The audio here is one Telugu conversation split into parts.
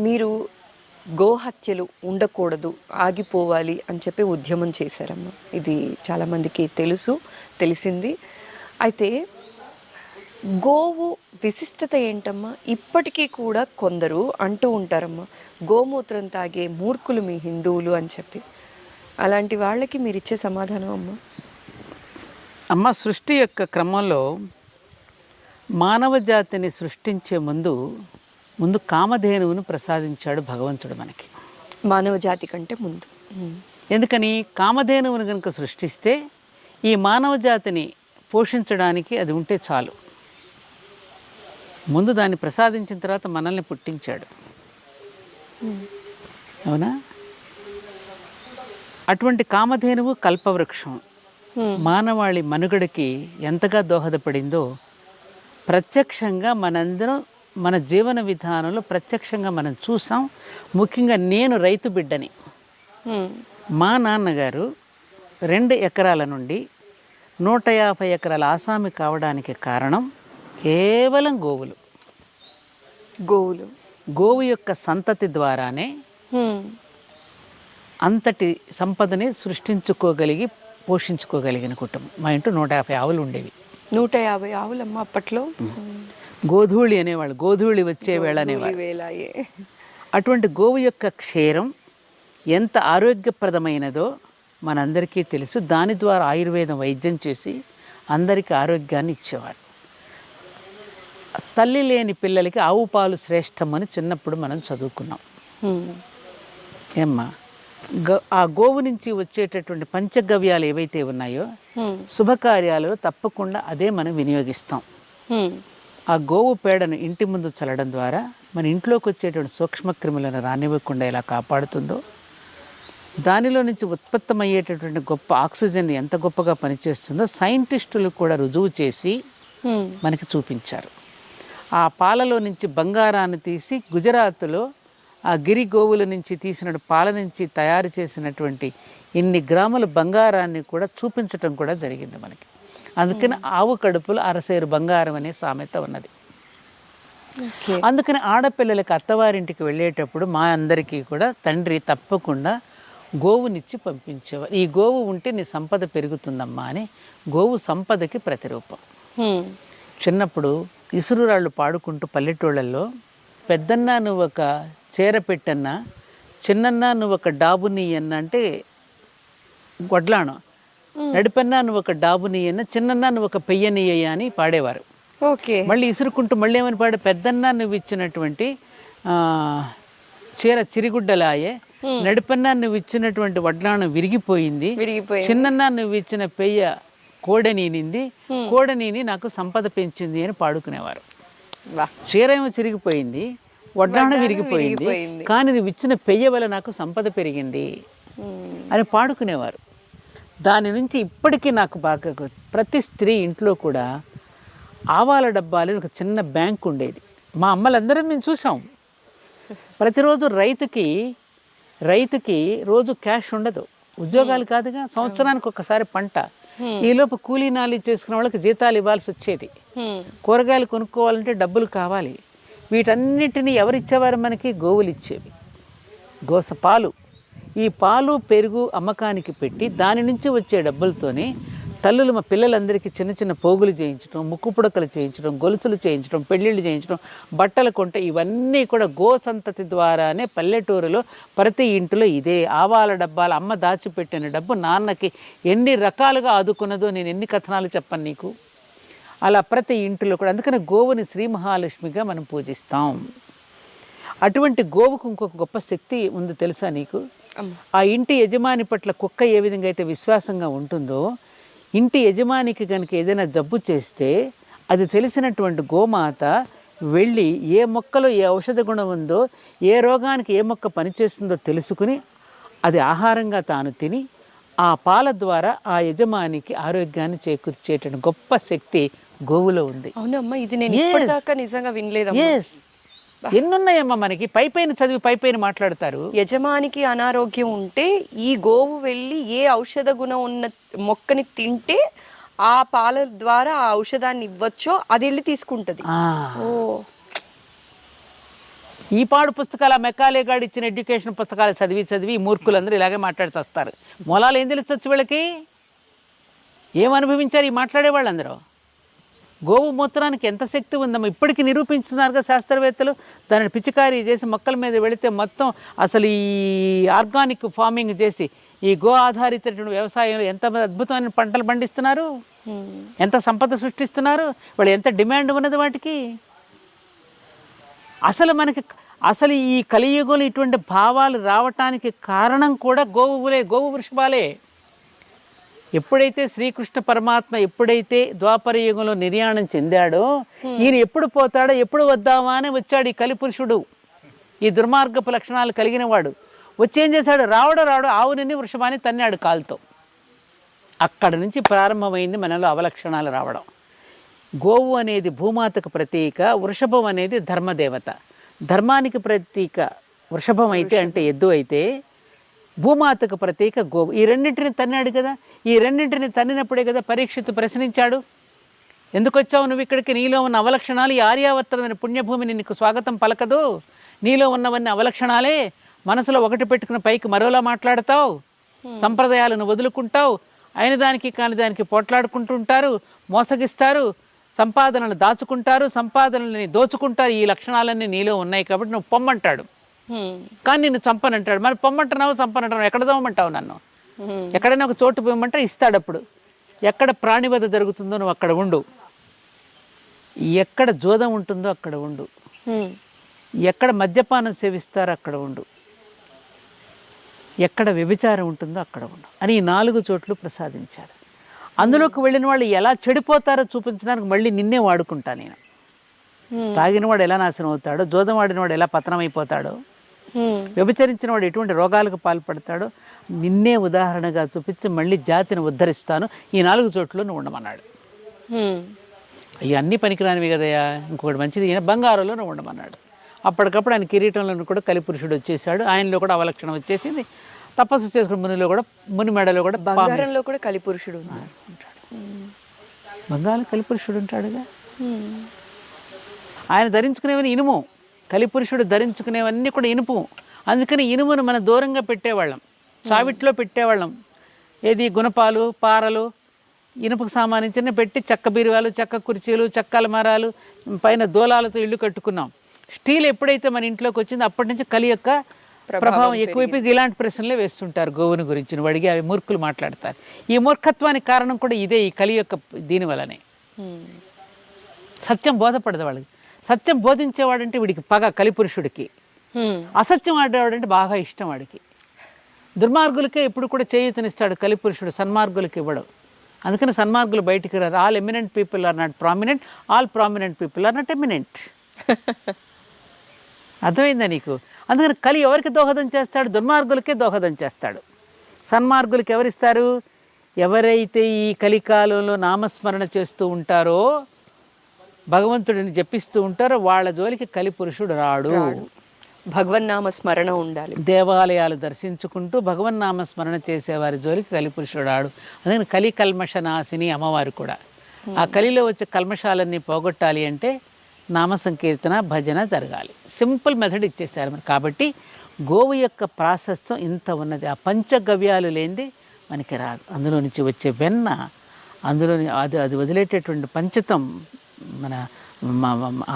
మీరు గోహత్యలు ఉండకూడదు, ఆగిపోవాలి అని చెప్పి ఉద్యమం చేశారమ్మా. ఇది చాలామందికి తెలిసింది. అయితే గోవు విశిష్టత ఏంటమ్మా? ఇప్పటికీ కూడా కొందరు అంటూ ఉంటారమ్మా, గోమూత్రం తాగే మూర్ఖులు మీ హిందువులు అని చెప్పి. అలాంటి వాళ్ళకి మీరు ఇచ్చే సమాధానం అమ్మా? అమ్మ, సృష్టి యొక్క క్రమంలో మానవ జాతిని సృష్టించే ముందు కామధేనువును ప్రసాదించాడు భగవంతుడు మనకి. మానవ జాతి కంటే ముందు. ఎందుకని? కామధేనువును కనుక సృష్టిస్తే ఈ మానవ జాతిని పోషించడానికి అది ఉంటే చాలు. ముందు దాన్ని ప్రసాదించిన తర్వాత మనల్ని పుట్టించాడు. అవునా? అటువంటి కామధేనువు కల్పవృక్షం మానవాళి మనుగడకి ఎంతగా దోహదపడిందో ప్రత్యక్షంగా మనందరం మన జీవన విధానంలో ప్రత్యక్షంగా మనం చూసాం. ముఖ్యంగా నేను రైతు బిడ్డని. మా నాన్నగారు 2 ఎకరాల నుండి 150 ఎకరాల ఆసామి కావడానికి కారణం కేవలం గోవు యొక్క సంతతి ద్వారానే అంతటి సంపదని సృష్టించుకోగలిగి పోషించుకోగలిగిన కుటుంబం. మా ఇంట్లో 150 ఆవులు ఉండేవి. 150 ఆవులమ్మ అప్పట్లో. గోధూళి అనేవాళ్ళు, గోధూళి వచ్చే వేళ అనేవాళ్ళు. అటువంటి గోవు యొక్క క్షీరం ఎంత ఆరోగ్యప్రదమైనదో మనందరికీ తెలుసు. దాని ద్వారా ఆయుర్వేదం వైద్యం చేసి అందరికీ ఆరోగ్యాన్ని ఇచ్చేవారు. తల్లి లేని పిల్లలకి ఆవు పాలు శ్రేష్టం అని చిన్నప్పుడు మనం చదువుకున్నాం. ఏమ్మా, ఆ గోవు నుంచి వచ్చేటటువంటి పంచగవ్యాలు ఏవైతే ఉన్నాయో శుభకార్యాలు తప్పకుండా అదే మనం వినియోగిస్తాం. ఆ గోవు పేడను ఇంటి ముందు చల్లడం ద్వారా మన ఇంట్లోకి వచ్చేటువంటి సూక్ష్మక్రిములను రానివ్వకుండా ఎలా కాపాడుతుందో, దానిలో నుంచి ఉత్పత్తమయ్యేటటువంటి గొప్ప ఆక్సిజన్ ఎంత గొప్పగా పనిచేస్తుందో సైంటిస్టులు కూడా రుజువు చేసి మనకి చూపించారు. ఆ పాలలో నుంచి బంగారాన్ని తీసి గుజరాత్లో ఆ గిరి గోవుల నుంచి తీసిన పాల నుంచి తయారు చేసినటువంటి ఇన్ని గ్రాముల బంగారాన్ని కూడా చూపించటం కూడా జరిగింది మనకి. అందుకని ఆవు కడుపులో అరసేరు బంగారం అనే సామెత ఉన్నది. అందుకని ఆడపిల్లలకి అత్తవారింటికి వెళ్ళేటప్పుడు మా అందరికీ కూడా తండ్రి తప్పకుండా గోవునిచ్చి పంపించేవారు. ఈ గోవు ఉంటే నీ సంపద పెరుగుతుందమ్మా అని. గోవు సంపదకి ప్రతిరూపం. చిన్నప్పుడు ఇసురురాళ్ళు పాడుకుంటూ పల్లెటూళ్ళల్లో, పెద్దన్నా నువ్వు ఒక చీర పెట్టన్నా, చిన్నన్నా నువ్వు ఒక డాబు నీయన్న అంటే గొడ్లాణం, నడిపన్నా నువ్వు ఒక డాబు నీయన్న, చిన్నన్నా నువ్వు ఒక పెయ్య నీయ్య అని పాడేవారు. ఓకే. మళ్ళీ ఇసురుకుంటూ మళ్ళీ ఏమని పాడే, పెద్దన్నా నువ్వు ఇచ్చినటువంటి చీర చిరిగుడ్డలాయే, నడిపన్నా నువ్వు ఇచ్చినటువంటి వడ్లాణం విరిగిపోయింది, చిన్నన్నా నువ్వు ఇచ్చిన పెయ్య కోడనీనింది, కోడనీని నాకు సంపద పెంచింది అని పాడుకునేవారు. చీర ఏమో చిరిగిపోయింది, వడ్లాణం విరిగిపోయింది, కానీ నువ్వు ఇచ్చిన పెయ్య వల్ల నాకు సంపద పెరిగింది అని పాడుకునేవారు. దాని నుంచి ఇప్పటికీ నాకు బాగా ప్రతి స్త్రీ ఇంట్లో కూడా ఆవాల డబ్బాలు ఒక చిన్న బ్యాంక్ ఉండేది. మా అమ్మలందరం మేము చూసాం. ప్రతిరోజు రైతుకి రోజు క్యాష్ ఉండదు, ఉద్యోగాలు కాదుగా, సంవత్సరానికి ఒకసారి పంట. ఈలోపు కూలీ నాలి చేసుకున్న వాళ్ళకి జీతాలు ఇవ్వాల్సి వచ్చేది. కూరగాయలు కొనుక్కోవాలంటే డబ్బులు కావాలి. వీటన్నిటిని ఎవరిచ్చేవారు మనకి? గోవులు ఇచ్చేవి. పాలు, ఈ పాలు పెరుగు అమ్మకానికి పెట్టి దాని నుంచి వచ్చే డబ్బులతోనే తల్లులు మా పిల్లలందరికీ చిన్న చిన్న పోగులు చేయించడం, ముక్కు పుడకలు చేయించడం, గొలుసులు చేయించడం, పెళ్ళిళ్ళు చేయించడం, బట్టలు కొంటే ఇవన్నీ కూడా గో సంతతి ద్వారానే పల్లెటూరులో ప్రతి ఇంటిలో ఇదే. ఆవాల డబ్బాలు అమ్మ దాచిపెట్టిన డబ్బు నాన్నకి ఎన్ని రకాలుగా ఆదుకున్నదో నేను ఎన్ని కథనాలు చెప్పను నీకు. అలా ప్రతి ఇంటిలో కూడా. అందుకని గోవుని శ్రీ మహాలక్ష్మిగా మనం పూజిస్తాం. అటువంటి గోవుకు ఇంకొక గొప్ప శక్తి ఉంది తెలుసా నీకు? ఆ ఇంటి యజమాని పట్ల కుక్క ఏ విధంగా అయితే విశ్వాసంగా ఉంటుందో, ఇంటి యజమానికి కనుక ఏదైనా జబ్బు చేస్తే అది తెలిసినటువంటి గోమాత వెళ్ళి ఏ మొక్కలో ఏ ఔషధ గుణం ఉందో, ఏ రోగానికి ఏ మొక్క పనిచేస్తుందో తెలుసుకుని అది ఆహారంగా తాను తిని ఆ పాల ద్వారా ఆ యజమానికి ఆరోగ్యాన్ని చేకూర్చేటువంటి గొప్ప శక్తి గోవులో ఉంది. అవునమ్మా, ఇది నేను ఇప్పటిదాకా నిజంగా వినలేదు. ఎన్నున్నాయమ్మా మనకి. పైపైన చదివి పైపైన మాట్లాడతారు. యజమానికి అనారోగ్యం ఉంటే ఈ గోవు వెళ్ళి ఏ ఔషధ గుణం ఉన్న మొక్కని తింటే ఆ పాల ద్వారా ఆ ఔషధాన్ని ఇవ్వచ్చో అది వెళ్ళి తీసుకుంటది. ఈ పాడు పుస్తకాలు, ఆ మెకాలే గాడు ఇచ్చిన ఎడ్యుకేషన్ పుస్తకాలు చదివి ఈ మూర్ఖులందరూ ఇలాగే మాట్లాడి వస్తారు. మూలాలు ఏం తెలుసొచ్చు వీళ్ళకి? ఏమనుభవించారు ఈ మాట్లాడే వాళ్ళందరూ? గోవు మూత్రానికి ఎంత శక్తి ఉందమ్మా ఇప్పటికీ నిరూపించున్నారుగా శాస్త్రవేత్తలు. దానిని పిచికారీ చేసి మొక్కల మీద వెళితే మొత్తం అసలు ఈ ఆర్గానిక్ ఫార్మింగ్ చేసి ఈ గో ఆధారితటువంటి వ్యవసాయంలో ఎంత అద్భుతమైన పంటలు పండిస్తున్నారు, ఎంత సంపద సృష్టిస్తున్నారు, వాళ్ళు ఎంత డిమాండ్ ఉన్నది వాటికి. అసలు ఈ కలియుగంలో ఇటువంటి భావాలు రావటానికి కారణం కూడా గోవు వృషభాలే. ఎప్పుడైతే శ్రీకృష్ణ పరమాత్మ ఎప్పుడైతే ద్వాపర యుగంలో నిర్యాణం చెందాడో, ఈయన ఎప్పుడు పోతాడో ఎప్పుడు వద్దామా అని వచ్చాడు ఈ కలిపురుషుడు, ఈ దుర్మార్గపు లక్షణాలు కలిగిన వాడు. వచ్చి ఏం చేశాడు? రావడో ఆవుని వృషభాన్ని తన్నాడు కాలుతో. అక్కడ నుంచి ప్రారంభమైంది మనలో అవలక్షణాలు రావడం. గోవు అనేది భూమాతకు ప్రతీక, వృషభం అనేది ధర్మదేవత. ధర్మానికి ప్రతీక వృషభం అయితే అంటే ఎద్దు అయితే, భూమాతకు ప్రతీక గోవు. ఈ రెండింటిని తన్నాడు కదా. ఈ రెండింటిని తన్నినప్పుడే కదా పరీక్షిత్తు ప్రశ్నించాడు, ఎందుకు వచ్చావు నువ్వు ఇక్కడికి? నీలో ఉన్న అవలక్షణాలు, ఈ ఆర్యావర్తమైన పుణ్యభూమిని నీకు స్వాగతం పలకదు. నీలో ఉన్నవన్నీ అవలక్షణాలే. మనసులో ఒకటి పెట్టుకున్న పైకి మరోలా మాట్లాడతావు, సంప్రదాయాలను వదులుకుంటావు, అయిన దానికి కాని దానికి పోట్లాడుకుంటుంటారు, మోసగిస్తారు, సంపాదనలు దాచుకుంటారు, సంపాదనని దోచుకుంటారు. ఈ లక్షణాలన్నీ నీలో ఉన్నాయి కాబట్టి నువ్వు పొమ్మంటాడు, కానీ నిన్ను చంపనంటాడు. మరి పొమ్మంటున్నావు, చంపనంటున్నావు, ఎక్కడ దోమంటావు నన్ను? ఎక్కడైనా ఒక చోటు పోయమంటే ఇస్తాడు. అప్పుడు ఎక్కడ ప్రాణివధ జరుగుతుందో నువ్వు అక్కడ ఉండు, ఎక్కడ జోదం ఉంటుందో అక్కడ ఉండు, ఎక్కడ మద్యపానం సేవిస్తారో అక్కడ ఉండు, ఎక్కడ వ్యభిచారం ఉంటుందో అక్కడ ఉండు అని ఈ 4 చోట్లు ప్రసాదించాడు. అందులోకి వెళ్ళిన వాళ్ళు ఎలా చెడిపోతారో చూపించడానికి మళ్ళీ నిన్నే వాడుకుంటా నేను. తాగినవాడు ఎలా నాశనం అవుతాడో, జోదం వాడినవాడు ఎలా పతనమైపోతాడో, వ్యభిచరించిన వాడు ఎటువంటి రోగాలకు పాల్పడతాడో నిన్నే ఉదాహరణగా చూపించి మళ్ళీ జాతిని ఉద్ధరిస్తాను, ఈ 4 చోట్ల నువ్వు ఉండమన్నాడు. అవి అన్నీ పనికిరానివి కదయ్యా, ఇంకొకటి మంచిది, ఈయన బంగారంలో నువ్వు ఉండమన్నాడు. అప్పటికప్పుడు ఆయన కిరీటంలో కూడా కలిపురుషుడు వచ్చేసాడు, ఆయనలో కూడా అవలక్షణం వచ్చేసింది. తపస్సు చేసుకున్న మునిలో కూడా, ముని మెడలో కూడా బంగారంలో కూడా కలిపురుషుడు ఉంటాడు. బంగారం కలిపురుషుడు ఉంటాడుగా. ఆయన ధరించుకునేవన్నీ ఇనుము, కలిపురుషుడు ధరించుకునేవన్నీ కూడా ఇనుపు. అందుకని ఇనుమును మనం దూరంగా పెట్టేవాళ్ళం, చావిట్లో పెట్టేవాళ్ళం. ఏది గుణపాలు, పారలు, ఇనుపుకు సంబంధించిన పెట్టి చెక్క బీరువాలు, చెక్క కుర్చీలు, చెక్క అలమారాలు, పైన దూలాలతో ఇల్లు కట్టుకున్నాం. స్టీల్ ఎప్పుడైతే మన ఇంట్లోకి వచ్చిందో అప్పటి నుంచి కలి యొక్క ప్రభావం ఎక్కువైపోయి ఇలాంటి ప్రశ్నలే వేస్తుంటారు గోవుని గురించి. నువ్వు అడిగి అవి మూర్ఖులు మాట్లాడతారు. ఈ మూర్ఖత్వానికి కారణం కూడా ఇదే, ఈ కలి యొక్క దీని వల్లనే. సత్యం బోధపడదు వాళ్ళకి. సత్యం బోధించేవాడంటే వీడికి పగ కలిపురుషుడికి, అసత్యం ఆడేవాడంటే బాగా ఇష్టం వాడికి. దుర్మార్గులకే ఎప్పుడు కూడా చేయూతనిస్తాడు కలిపురుషుడు, సన్మార్గులకి ఇవ్వడు. అందుకని సన్మార్గులు బయటికి రారు. All eminent people are not prominent, all prominent people are not eminent. అర్థమైందా నీకు? అందుకని కలి ఎవరికి దోహదం చేస్తాడు? దుర్మార్గులకే దోహదం చేస్తాడు. సన్మార్గులకి ఎవరిస్తారు? ఎవరైతే ఈ కలికాలంలో నామస్మరణ చేస్తూ ఉంటారో, భగవంతుడిని జపిస్తూ ఉంటారో వాళ్ళ జోలికి కలిపురుషుడు రాడు. భగవన్నామ స్మరణ ఉండాలి. దేవాలయాలు దర్శించుకుంటూ భగవన్నామ స్మరణ చేసేవారి జోలికి కలిపురుషుడు రాడు. అందుకని కలి కల్మష నాశిని అమ్మవారు కూడా. ఆ కలిలో వచ్చే కల్మషాలన్నీ పోగొట్టాలి అంటే నామ సంకీర్తన, భజన జరగాలి. సింపుల్ మెథడ్ ఇచ్చేసారు మరి. కాబట్టి గోవు యొక్క ప్రాశస్త్యం ఇంత ఉన్నది. ఆ పంచగవ్యాలు లేనిది మనకి రాదు. అందులో నుంచి వచ్చే వెన్న, అందులో అది వదిలేటటువంటి పంచతం, మన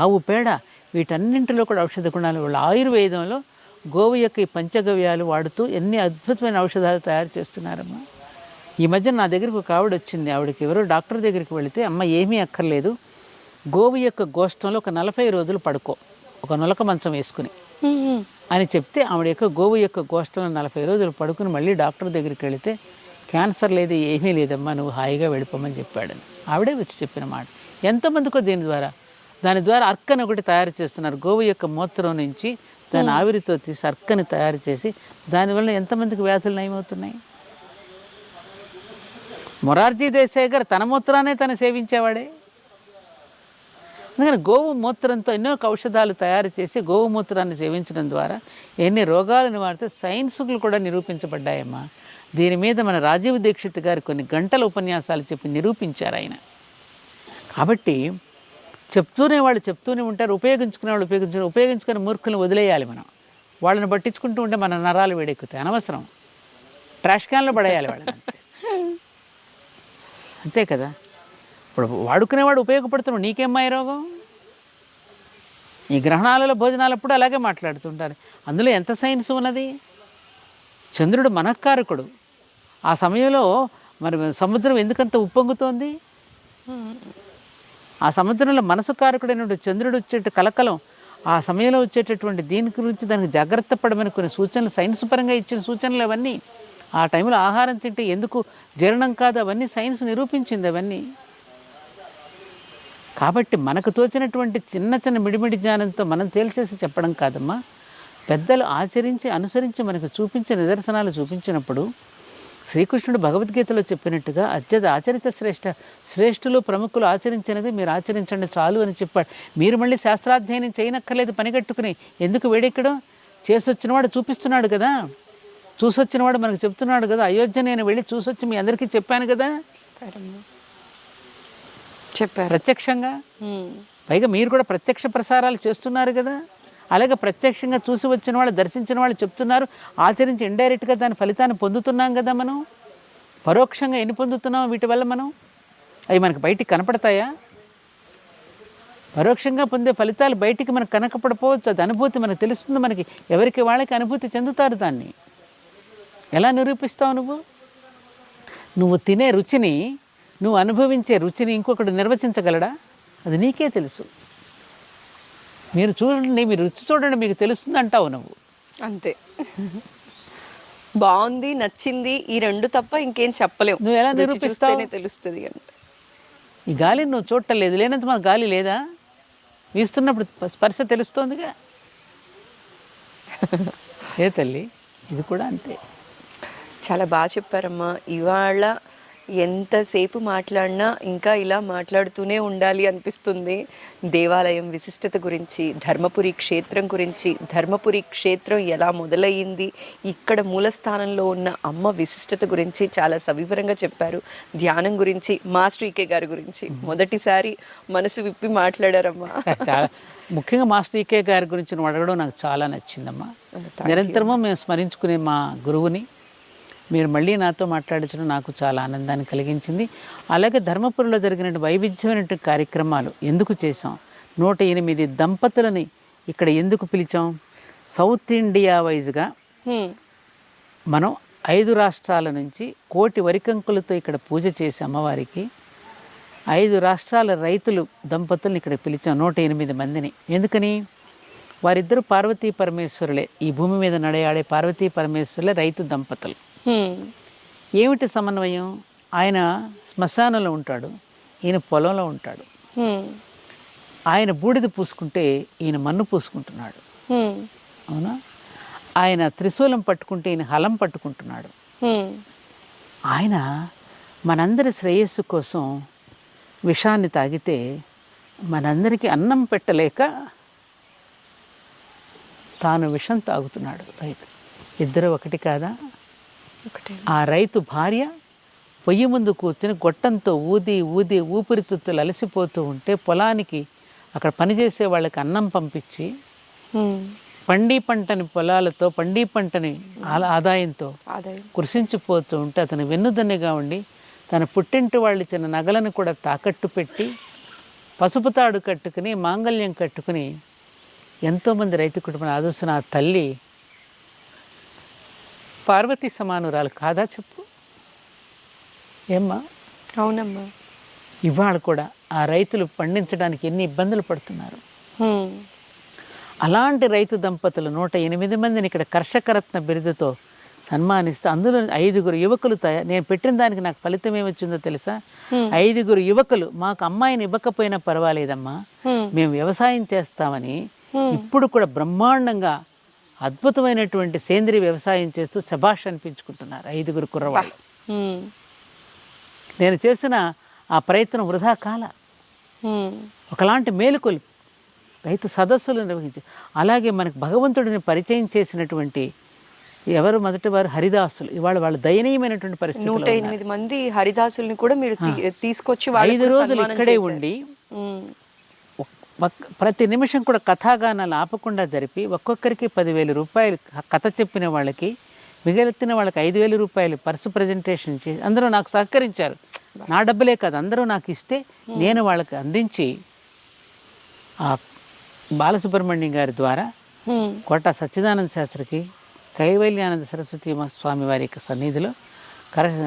ఆవు పేడ, వీటన్నింటిలో కూడా ఔషధ గుణాలు. వాళ్ళ ఆయుర్వేదంలో గోవు యొక్క ఈ పంచగవ్యాలు వాడుతూ ఎన్ని అద్భుతమైన ఔషధాలు తయారు చేస్తున్నారమ్మా. ఈ మధ్య నా దగ్గరికి ఒక ఆవిడ వచ్చింది. ఆవిడకి ఎవరో డాక్టర్ దగ్గరికి వెళితే, అమ్మ ఏమీ అక్కర్లేదు, గోవు యొక్క గోష్టంలో ఒక 40 రోజులు పడుకో, ఒక నులక మంచం వేసుకుని అని చెప్తే, ఆవిడ యొక్క గోవు యొక్క గోష్టంలో 40 రోజులు పడుకుని మళ్ళీ డాక్టర్ దగ్గరికి వెళితే, క్యాన్సర్ లేదు, ఏమీ లేదమ్మా, నువ్వు హాయిగా వెళ్ళిపోమని చెప్పాడని ఆవిడే వచ్చి చెప్పిన మాట. ఎంతమందికో దాని ద్వారా అర్కని ఒకటి తయారు చేస్తున్నారు. గోవు యొక్క మూత్రం నుంచి దాని ఆవిరితో తీసి అర్కని తయారు చేసి, దానివల్ల ఎంతమందికి వ్యాధులు నయమవుతున్నాయి. మొరార్జీ దేశాయ్ గారు తన మూత్రాన్ని తను సేవించేవాడే. అందుకని గోవు మూత్రంతో ఎన్నో ఔషధాలు తయారు చేసి గోవు మూత్రాన్ని సేవించడం ద్వారా ఎన్ని రోగాలు నివారితే సైన్సులు కూడా నిరూపించబడ్డాయమ్మా. దీని మీద మన రాజీవ్ దీక్షిత్ గారు కొన్ని గంటల ఉపన్యాసాలు చెప్పి నిరూపించారు ఆయన. కాబట్టి వాళ్ళు చెప్తూనే ఉంటారు, ఉపయోగించుకునే వాళ్ళు ఉపయోగించుకునే మూర్ఖులను వదిలేయాలి మనం. వాళ్ళని పట్టించుకుంటూ ఉంటే మన నరాలు వేడెక్కుతాయి, అనవసరం. ట్రాష్ క్యాన్లో పడేయాలి వాళ్ళని, అంతే కదా. ఇప్పుడు వాడుకునేవాడు ఉపయోగపడుతున్నాడు, నీకేమ్మాయి రోగం? ఈ గ్రహణాలలో భోజనాలప్పుడు అలాగే మాట్లాడుతుంటారు. అందులో ఎంత సైన్స్ ఉన్నది? చంద్రుడు మనఃకారకుడు. ఆ సమయంలో మరి సముద్రం ఎందుకంత ఉప్పొంగుతోంది? ఆ సముద్రంలో మనసు కారకుడైనటువంటి చంద్రుడు వచ్చేట కలకలం, ఆ సమయంలో వచ్చేటటువంటి దీని గురించి దానికి జాగ్రత్త పడమని కొన్ని సూచనలు, సైన్స్ పరంగా ఇచ్చిన సూచనలు అవన్నీ. ఆ టైంలో ఆహారం తింటే ఎందుకు జీర్ణం కాదు, అవన్నీ సైన్స్ నిరూపించింది అవన్నీ. కాబట్టి మనకు తోచినటువంటి చిన్న చిన్న మిడిమిడి జ్ఞానంతో మనం తేల్చేసి చెప్పడం కాదమ్మా. పెద్దలు ఆచరించి అనుసరించి మనకు చూపించిన నిదర్శనాలు చూపించినప్పుడు, శ్రీకృష్ణుడు భగవద్గీతలో చెప్పినట్టుగా అత్యధ ఆచరిత శ్రేష్ఠులు ప్రముఖులు ఆచరించినది మీరు ఆచరించండి చాలు అని చెప్పాడు. మీరు మళ్ళీ శాస్త్రాధ్యయనం చేయనక్కర్లేదు, పనిగట్టుకుని ఎందుకు వేడెక్కడం? చేసొచ్చినవాడు చూపిస్తున్నాడు కదా, చూసొచ్చినవాడు మనకు చెప్తున్నాడు కదా. అయోధ్య నేను వెళ్ళి చూసొచ్చి మీ అందరికీ చెప్పాను కదా, చెప్పారు ప్రత్యక్షంగా. పైగా మీరు కూడా ప్రత్యక్ష ప్రసారాలు చేస్తున్నారు కదా. అలాగే ప్రత్యక్షంగా చూసి వచ్చిన వాళ్ళు, దర్శించిన వాళ్ళు చెప్తున్నారు, ఆచరించి ఇండైరెక్ట్గా దాని ఫలితాన్ని పొందుతున్నాం కదా మనం. పరోక్షంగా ఎన్ని పొందుతున్నాం వీటి వల్ల మనం? అవి మనకు బయటికి కనపడతాయా? పరోక్షంగా పొందే ఫలితాలు బయటికి మనకు కనపడపోవచ్చు, అది అనుభూతి మనకు తెలుస్తుంది. మనకి ఎవరికి వాళ్ళకి అనుభూతి చెందుతారు. దాన్ని ఎలా నిరూపిస్తావు నువ్వు తినే రుచిని, నువ్వు అనుభవించే రుచిని ఇంకొకటి నిర్వచించగలడా? అది నీకే తెలుసు. మీరు చూడండి, మీరు రుచి చూడండి, మీకు తెలుస్తుంది అంటావు నువ్వు, అంతే. బాగుంది, నచ్చింది, ఈ రెండు తప్ప ఇంకేం చెప్పలేవు. నువ్వు ఎలా నిరూపిస్తావు? తెలుస్తుంది అంటే ఈ గాలిని నువ్వు చూడటం లేదు, లేనంత మాకు గాలి లేదా? వీస్తున్నప్పుడు స్పర్శ తెలుస్తోందిగా. ఏ తల్లి, ఇది కూడా అంతే. చాలా బాగా చెప్పారమ్మా. ఇవాళ ఎంతసేపు మాట్లాడినా ఇంకా ఇలా మాట్లాడుతూనే ఉండాలి అనిపిస్తుంది. దేవాలయం విశిష్టత గురించి, ధర్మపురి క్షేత్రం గురించి, ధర్మపురి క్షేత్రం ఎలా మొదలయ్యింది, ఇక్కడ మూలస్థానంలో ఉన్న అమ్మ విశిష్టత గురించి చాలా సవివరంగా చెప్పారు. ధ్యానం గురించి, మాస్టర్ ఈకే గారి గురించి మొదటిసారి మనసు విప్పి మాట్లాడారమ్మా. చాలా ముఖ్యంగా మాస్టర్ ఈకే గారి గురించి నువ్వు అడగడం నాకు చాలా నచ్చిందమ్మా. నిరంతరము మేము స్మరించుకునే మా గురువుని మీరు మళ్ళీ నాతో మాట్లాడించడం నాకు చాలా ఆనందాన్ని కలిగించింది. అలాగే ధర్మపురిలో జరిగిన వైవిధ్యమైన కార్యక్రమాలు ఎందుకు చేసాం, 108 దంపతులని ఇక్కడ ఎందుకు పిలిచాం, సౌత్ ఇండియా వైజ్గా మనం 5 రాష్ట్రాల నుంచి 1 కోటి వరికంకులతో ఇక్కడ పూజ చేసి అమ్మవారికి 5 రాష్ట్రాల రైతులు దంపతులను ఇక్కడ పిలిచాం, 108 మందిని. ఎందుకని? వారిద్దరూ పార్వతీ పరమేశ్వరులే, ఈ భూమి మీద నడయాడే పార్వతీ పరమేశ్వరులే రైతు దంపతులు. ఏమిటి సమన్వయం? ఆయన శ్మశానంలో ఉంటాడు, ఈయన పొలంలో ఉంటాడు. ఆయన బూడిద పూసుకుంటే ఈయన మన్ను పూసుకుంటున్నాడు, అవునా? ఆయన త్రిశూలం పట్టుకుంటే ఈయన హలం పట్టుకుంటున్నాడు. ఆయన మనందరి శ్రేయస్సు కోసం విషాన్ని తాగితే మనందరికీ అన్నం పెట్టలేక తాను విషం తాగుతున్నాడు రైతు. ఇద్దరు ఒకటి కాదా? ఆ రైతు భార్య పొయ్యి ముందు కూర్చుని గొట్టంతో ఊది ఊది ఊపిరితిత్తులు అలసిపోతూ ఉంటే పొలానికి అక్కడ పనిచేసే వాళ్ళకి అన్నం పంపించి పండి పంటని పొలాలతో పండి పంటని ఆదాయంతో కృషించిపోతూ ఉంటే అతను వెన్నుదన్నుగా ఉండి తన పుట్టింటి వాళ్ళు ఇచ్చిన నగలను కూడా తాకట్టు పెట్టి పసుపు తాడు కట్టుకుని మాంగళ్యం కట్టుకుని ఎంతోమంది రైతు కుటుంబం ఆదర్శన ఆ తల్లి పార్వతీ సమానురాలు కాదా చెప్పు? ఏమ్మా? అవునమ్మా. ఇవాళ కూడా ఆ రైతులు పండించడానికి ఎన్ని ఇబ్బందులు పడుతున్నారు. అలాంటి రైతు దంపతులు 108 మందిని ఇక్కడ కర్షకరత్న బిరుదుతో సన్మానిస్తే అందులో 5 యువకులు నేను పెట్టిన దానికి నాకు ఫలితం ఏమొచ్చిందో తెలుసా? 5 యువకులు మాకు అమ్మాయిని ఇవ్వకపోయినా పర్వాలేదమ్మా, మేము వ్యవసాయం చేస్తామని ఇప్పుడు కూడా బ్రహ్మాండంగా అద్భుతమైనటువంటి సేంద్రీయ వ్యవసాయం చేస్తూ శభాష్ అనిపించుకుంటున్నారు 5 కుర్రవాళ్ళు. నేను చేసిన ఆ ప్రయత్నం వృధా కాల. ఒకలాంటి మేలుకొలుపు రైతు సదస్సులు నిర్వహించి, అలాగే మనకు భగవంతుడిని పరిచయం చేసినటువంటి ఎవరు మొదటి వారు హరిదాసులు. ఇవాళ వాళ్ళు దయనీయమైనటువంటి పరిస్థితి. 108 మంది హరిదాసుల్ని కూడా మీరు తీసుకొచ్చి 5 రోజులు ఇక్కడే ఉండి ప్రతి నిమిషం కూడా కథాగానాలు ఆపకుండా జరిపి ఒక్కొక్కరికి 10,000 రూపాయలు కథ చెప్పిన వాళ్ళకి, మిగిలిన వాళ్ళకి 5,000 రూపాయలు పర్సు ప్రజెంటేషన్ చేసి అందరూ నాకు సహకరించారు. నా డబ్బులే కాదు, అందరూ నాకు ఇస్తే నేను వాళ్ళకి అందించి ఆ బాలసుబ్రహ్మణ్యం గారి ద్వారా కోట సచ్చిదానంద శాస్త్రికి, కైవల్యానంద సరస్వతి స్వామి వారి యొక్క సన్నిధిలో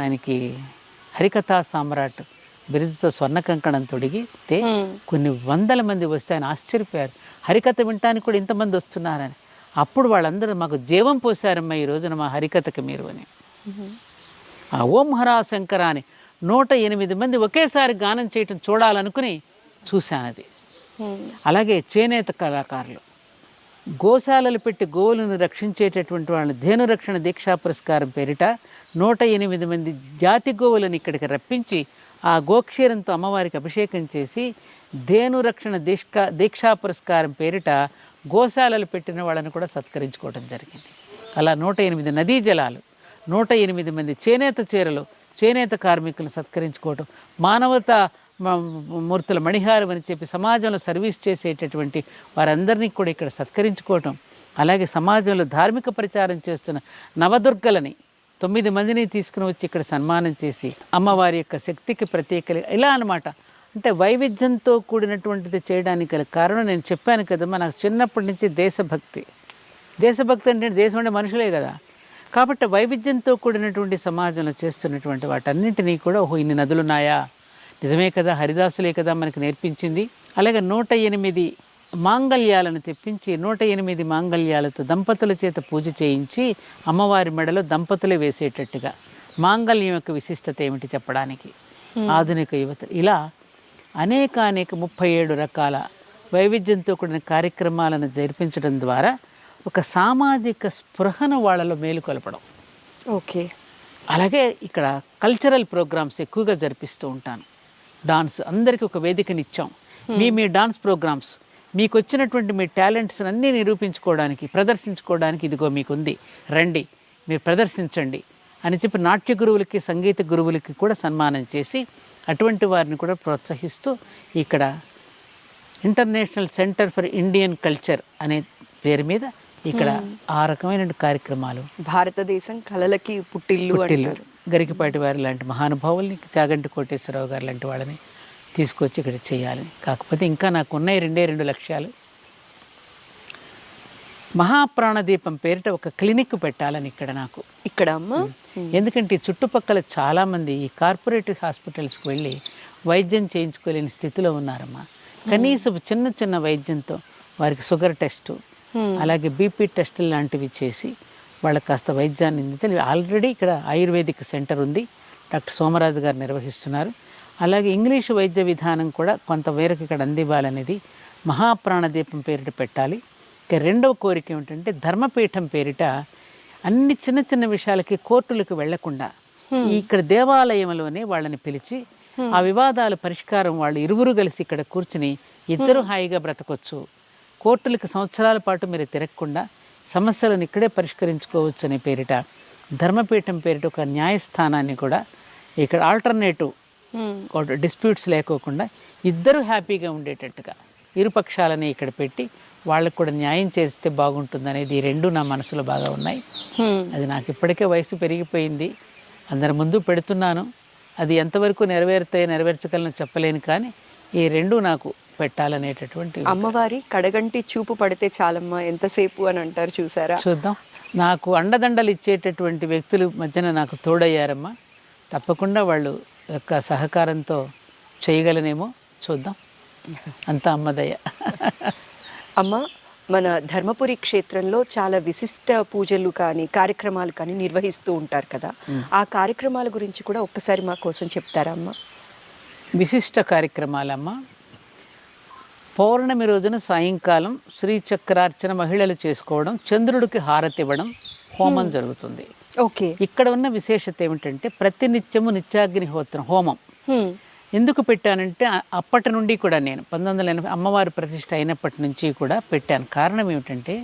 ఆయనకి హరికథా సామ్రాట్ బిరుదుతో స్వర్ణ కంకణం తొడిగితే కొన్ని వందల మంది వస్తే ఆయన ఆశ్చర్యపోయారు. హరికథ వినటానికి కూడా ఇంతమంది వస్తున్నారని. అప్పుడు వాళ్ళందరూ మాకు జీవం పోసారమ్మా ఈ రోజున మా హరికథకి మీరు అని. ఆ ఓం హరా శంకర అని 108 మంది ఒకేసారి గానం చేయటం చూడాలనుకుని చూశాను అది. అలాగే చేనేత కళాకారులు, గోశాలలు పెట్టి గోవులను రక్షించేటటువంటి వాళ్ళని ధేను రక్షణ దీక్షా పురస్కారం పేరిట 108 మంది జాతి గోవులను ఇక్కడికి రప్పించి ఆ గోక్షీరంతో అమ్మవారికి అభిషేకం చేసి ధేను రక్షణ దీక్షా పురస్కారం పేరిట గోశాలలు పెట్టిన వాళ్ళని కూడా సత్కరించుకోవడం జరిగింది. అలా 108 నదీ జలాలు, 108 మంది చేనేత చీరలు, చేనేత కార్మికులను సత్కరించుకోవటం, మానవతా మూర్తుల మణిహారం అని చెప్పి సమాజంలో సర్వీస్ చేసేటటువంటి వారందరినీ కూడా ఇక్కడ సత్కరించుకోవటం, అలాగే సమాజంలో ధార్మిక ప్రచారం చేస్తున్న నవదుర్గలని 9 మందిని తీసుకుని వచ్చి ఇక్కడ సన్మానం చేసి అమ్మవారి యొక్క శక్తికి ప్రత్యేక ఇలా అన్నమాట. అంటే వైవిధ్యంతో కూడినటువంటిది చేయడానికి గల కారణం నేను చెప్పాను కదమ్మా, నాకు చిన్నప్పటి నుంచి దేశభక్తి అంటే దేశం అంటే మనుషులే కదా. కాబట్టి వైవిధ్యంతో కూడినటువంటి సమాజంలో చేస్తున్నటువంటి వాటన్నింటినీ కూడా ఇన్ని నదులున్నాయా, నిజమే కదా, హరిదాసులే కదా మనకు నేర్పించింది. అలాగే 108 మాంగళ్యాలను తెప్పించి 108 మాంగళ్యాలతో దంపతుల చేత పూజ చేయించి అమ్మవారి మెడలో దంపతులే వేసేటట్టుగా మాంగళ్యం యొక్క విశిష్టత ఏమిటి చెప్పడానికి ఆధునిక యువత. ఇలా అనేక 37 రకాల వైవిధ్యంతో కూడిన కార్యక్రమాలను జరిపించడం ద్వారా ఒక సామాజిక స్పృహను వాళ్ళలో మేలుకొల్పడం. ఓకే. అలాగే ఇక్కడ కల్చరల్ ప్రోగ్రామ్స్ ఎక్కువగా జరిపిస్తూ ఉంటాను. డాన్స్ అందరికీ ఒక వేదికనిచ్చాం. మీ డాన్స్ ప్రోగ్రామ్స్, మీకు వచ్చినటువంటి మీ టాలెంట్స్ అన్నీ నిరూపించుకోవడానికి, ప్రదర్శించుకోవడానికి ఇదిగో మీకుంది, రండి మీరు ప్రదర్శించండి అని చెప్పి నాట్య గురువులకి, సంగీత గురువులకి కూడా సన్మానం చేసి అటువంటి వారిని కూడా ప్రోత్సహిస్తూ ఇక్కడ international centre for Indian culture అనే పేరు మీద ఇక్కడ ఆ రకమైన కార్యక్రమాలు, భారతదేశం కళలకి పుట్టిల్లు, గరికపాటి వారి లాంటి మహానుభావుల్ని, చాగంటి కోటేశ్వరరావు గారు లాంటి వాళ్ళని తీసుకొచ్చి ఇక్కడ చేయాలి. కాకపోతే ఇంకా నాకు ఉన్నాయి 2 లక్ష్యాలు. మహాప్రాణదీపం పేరిట ఒక క్లినిక్ పెట్టాలని ఇక్కడ అమ్మ. ఎందుకంటే ఈ చుట్టుపక్కల చాలామంది ఈ కార్పొరేటివ్ హాస్పిటల్స్కి వెళ్ళి వైద్యం చేయించుకోలేని స్థితిలో ఉన్నారమ్మా. కనీసం చిన్న వైద్యంతో వారికి షుగర్ టెస్టు, అలాగే బీపీ టెస్టులు లాంటివి చేసి వాళ్ళకి కాస్త వైద్యాన్ని అందించాలి. ఆల్రెడీ ఇక్కడ ఆయుర్వేదిక్ సెంటర్ ఉంది, డాక్టర్ సోమరాజు గారు నిర్వహిస్తున్నారు. అలాగే ఇంగ్లీషు వైద్య విధానం కూడా కొంతమేరకు ఇక్కడ అందివ్వాలనేది మహాప్రాణదీపం పేరిట పెట్టాలి. ఇక రెండవ కోరిక ఏమిటంటే ధర్మపీఠం పేరిట అన్ని చిన్న విషయాలకి కోర్టులకు వెళ్లకుండా ఇక్కడ దేవాలయంలోనే వాళ్ళని పిలిచి ఆ వివాదాల పరిష్కారం వాళ్ళు ఇరువురు కలిసి ఇక్కడ కూర్చుని ఇద్దరు హాయిగా బ్రతకొచ్చు, కోర్టులకు సంవత్సరాల పాటు మీరు తిరగకుండా సమస్యలను ఇక్కడే పరిష్కరించుకోవచ్చు అనే పేరిట ధర్మపీఠం పేరిట ఒక న్యాయస్థానాన్ని కూడా ఇక్కడ ఆల్టర్నేటివ్ డిస్ప్యూట్స్ లేకోకుండా ఇద్దరు హ్యాపీగా ఉండేటట్టుగా ఇరుపక్షాలని ఇక్కడ పెట్టి వాళ్ళకు కూడా న్యాయం చేస్తే బాగుంటుంది అనేది ఈ రెండు నా మనసులో బాగా ఉన్నాయి. అది నాకు ఇప్పటికే వయసు పెరిగిపోయింది, అందరి ముందు పెడుతున్నాను. అది ఎంతవరకు నెరవేర్చగలను చెప్పలేను, కానీ ఈ రెండు నాకు పెట్టాలనేటటువంటి. అమ్మవారి కడగంటి చూపు పడితే చాలమ్మా ఎంతసేపు అని అంటారు, చూసారా? చూద్దాం. నాకు అండదండలు ఇచ్చేటటువంటి వ్యక్తులు మధ్యన నాకు తోడయ్యారమ్మా. తప్పకుండా వాళ్ళు యొక్క సహకారంతో చేయగలనేమో, చూద్దాం. అంతా అమ్మదయ్య. అమ్మ, మన ధర్మపురి క్షేత్రంలో చాలా విశిష్ట పూజలు కానీ కార్యక్రమాలు కానీ నిర్వహిస్తూ ఉంటారు కదా, ఆ కార్యక్రమాల గురించి కూడా ఒక్కసారి మా కోసం చెప్తారా అమ్మ? విశిష్ట కార్యక్రమాలమ్మ, పౌర్ణమి రోజున సాయంకాలం శ్రీచక్రార్చన మహిళలు చేసుకోవడం, చంద్రుడికి హారతి ఇవ్వడం, హోమం జరుగుతుంది. ఓకే. ఇక్కడ ఉన్న విశేషత ఏమిటంటే ప్రతినిత్యము నిత్యాగ్నిహోత్రం హోమం. ఎందుకు పెట్టానంటే అప్పటి నుండి కూడా నేను 1980 అమ్మవారి ప్రతిష్ఠ అయినప్పటి నుంచి కూడా పెట్టాను. కారణం ఏమిటంటే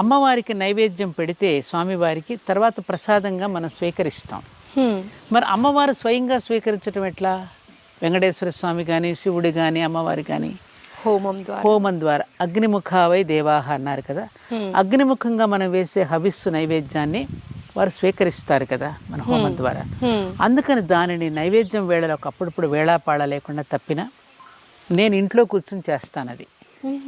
అమ్మవారికి నైవేద్యం పెడితే స్వామివారికి తర్వాత ప్రసాదంగా మనం స్వీకరిస్తాం. మరి అమ్మవారు స్వయంగా స్వీకరించడం ఎట్లా? వెంకటేశ్వర స్వామి కానీ, శివుడు కానీ, అమ్మవారి కానీ హోమం ద్వారా అగ్నిముఖావై దేవాహ అన్నారు కదా. అగ్నిముఖంగా మనం వేసే హవిస్సు నైవేద్యాన్ని వారు స్వీకరిస్తారు కదా మన హోమం ద్వారా. అందుకని దానిని నైవేద్యం వేళలో అప్పుడప్పుడు వేళాపాళ లేకుండా తప్పిన నేను ఇంట్లో కూర్చుని చేస్తాను. అది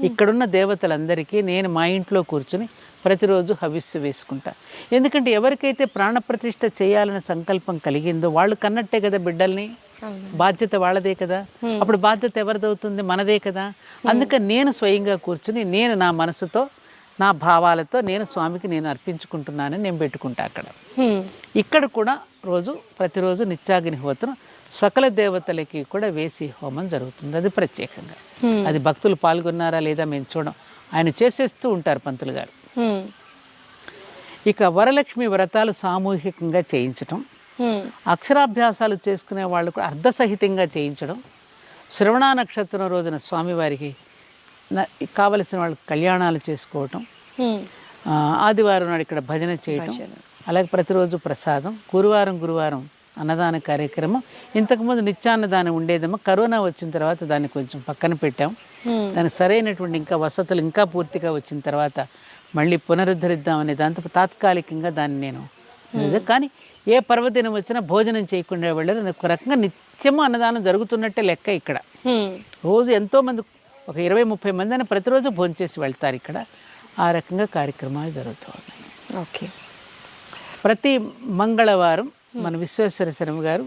ఇక్కడున్న దేవతలందరికీ నేను మా ఇంట్లో కూర్చుని ప్రతిరోజు హవిస్సు వేసుకుంటా. ఎందుకంటే ఎవరికైతే ప్రాణప్రతిష్ఠ చేయాలనే సంకల్పం కలిగిందో వాళ్ళు కన్నట్టే కదా బిడ్డల్ని, బాధ్యత వాళ్ళదే కదా. అప్పుడు బాధ్యత ఎవరిదవుతుంది? మనదే కదా. అందుకని నేను స్వయంగా కూర్చుని నేను నా మనసుతో నా భావాలతో నేను స్వామికి నేను అర్పించుకుంటున్నానని నేను పెట్టుకుంటా అక్కడ. ఇక్కడ కూడా ప్రతిరోజు నిత్యాగ్నిహోత్రం సకల దేవతలకి కూడా వేసి హోమం జరుగుతుంది. అది ప్రత్యేకంగా. అది భక్తులు పాల్గొన్నారా లేదా మేము చూడం, ఆయన చేసేస్తూ ఉంటారు పంతులు గారు. ఇక వరలక్ష్మి వ్రతాలు సామూహికంగా చేయించటం, అక్షరాభ్యాసాలు చేసుకునే వాళ్ళు కూడా అర్ధసహితంగా చేయించడం, శ్రవణ నక్షత్రం రోజున స్వామివారికి కావలసిన వాళ్ళకి కళ్యాణాలు చేసుకోవటం, ఆదివారం నాడు ఇక్కడ భజన చేయటం, అలాగే ప్రతిరోజు ప్రసాదం, గురువారం అన్నదాన కార్యక్రమం. ఇంతకుముందు నిత్యాన్నదానం ఉండేదేమో, కరోనా వచ్చిన తర్వాత దాన్ని కొంచెం పక్కన పెట్టాం. దానికి సరైనటువంటి ఇంకా వసతులు ఇంకా పూర్తిగా వచ్చిన తర్వాత మళ్ళీ పునరుద్ధరిద్దామనే దాంతో తాత్కాలికంగా దాన్ని నేను కానీ ఏ పర్వదినం వచ్చినా భోజనం చేయకుండా వెళ్ళారు. ఒక రకంగా నిత్యము అన్నదానం జరుగుతున్నట్టే లెక్క ఇక్కడ. రోజు ఎంతోమంది, ఒక 20-30 మంది అని ప్రతిరోజు భోజనం చేసి వెళ్తారు ఇక్కడ. ఆ రకంగా కార్యక్రమాలు జరుగుతూ ఉన్నాయి. ఓకే. ప్రతి మంగళవారం మన విశ్వేశ్వర శర్మ గారు,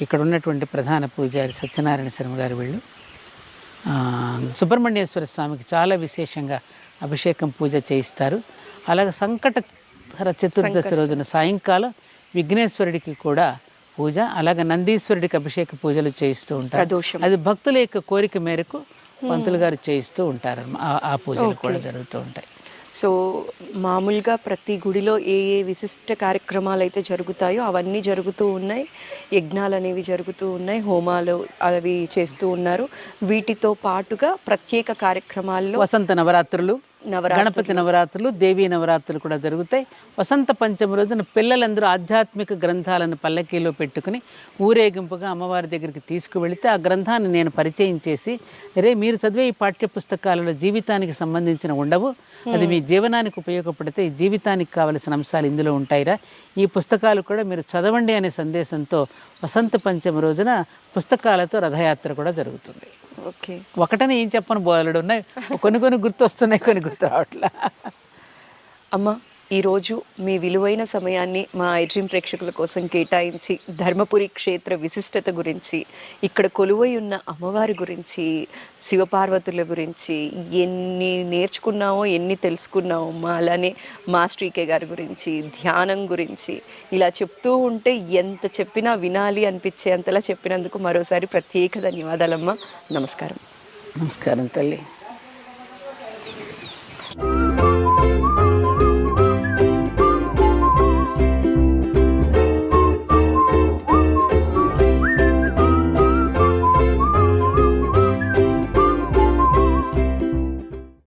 ఇక్కడ ఉన్నటువంటి ప్రధాన పూజారి సత్యనారాయణ శర్మ గారు, వీళ్ళు సుబ్రహ్మణ్యేశ్వర స్వామికి చాలా విశేషంగా అభిషేకం పూజ చేయిస్తారు. అలాగే సంకటహర చతుర్దశి రోజున సాయంకాలం విఘ్నేశ్వరుడికి కూడా పూజ, అలాగే నందీశ్వరుడికి అభిషేక పూజలు చేయిస్తూ ఉంటారు. అది భక్తుల యొక్క కోరిక మేరకు పంతులు గారు చేయిస్తూ ఉంటారు. ఆ పూజలు కూడా జరుగుతూ ఉంటాయి. సో మామూలుగా ప్రతి గుడిలో ఏ విశిష్ట కార్యక్రమాలు అయితే జరుగుతాయో అవన్నీ జరుగుతూ ఉన్నాయి. యజ్ఞాలు అనేవి జరుగుతూ ఉన్నాయి, హోమాలు అవి చేస్తూ ఉన్నారు. వీటితో పాటుగా ప్రత్యేక కార్యక్రమాల్లో వసంత నవరాత్రులు, గణపతి నవరాత్రులు, దేవీ నవరాత్రులు కూడా జరుగుతాయి. వసంత పంచమి రోజున పిల్లలందరూ ఆధ్యాత్మిక గ్రంథాలను పల్లకీలో పెట్టుకుని ఊరేగింపుగా అమ్మవారి దగ్గరికి తీసుకువెళితే ఆ గ్రంథాన్ని నేను పరిచయం చేసి, మీరు చదివే ఈ పాఠ్య పుస్తకాలలో జీవితానికి సంబంధించిన ఉండవు, అది మీ జీవనానికి ఉపయోగపడితే ఈ జీవితానికి కావలసిన అంశాలు ఇందులో ఉంటాయిరా, ఈ పుస్తకాలు కూడా మీరు చదవండి అనే సందేశంతో వసంత పంచమి రోజున పుస్తకాలతో రథయాత్ర కూడా జరుగుతుంది. ఓకే. ఒకటని ఏం చెప్పను, బోలెడు ఉన్నాయి. కొన్ని గుర్తు వస్తున్నాయి, కొన్ని గుర్తు రావట్లా. అమ్మ, ఈరోజు మీ విలువైన సమయాన్ని మా ఐడ్రీమ్ ప్రేక్షకుల కోసం కేటాయించి ధర్మపురి క్షేత్ర విశిష్టత గురించి, ఇక్కడ కొలువై ఉన్న అమ్మవారి గురించి, శివపార్వతుల గురించి ఎన్ని నేర్చుకున్నామో, ఎన్ని తెలుసుకున్నామో, అలానే మాస్టర్ ఈకే గారి గురించి, ధ్యానం గురించి ఇలా చెప్తూ ఉంటే ఎంత చెప్పినా వినాలి అనిపించే అంతలా చెప్పినందుకు మరోసారి ప్రత్యేక ధన్యవాదాలమ్మా. నమస్కారం. నమస్కారం తల్లి.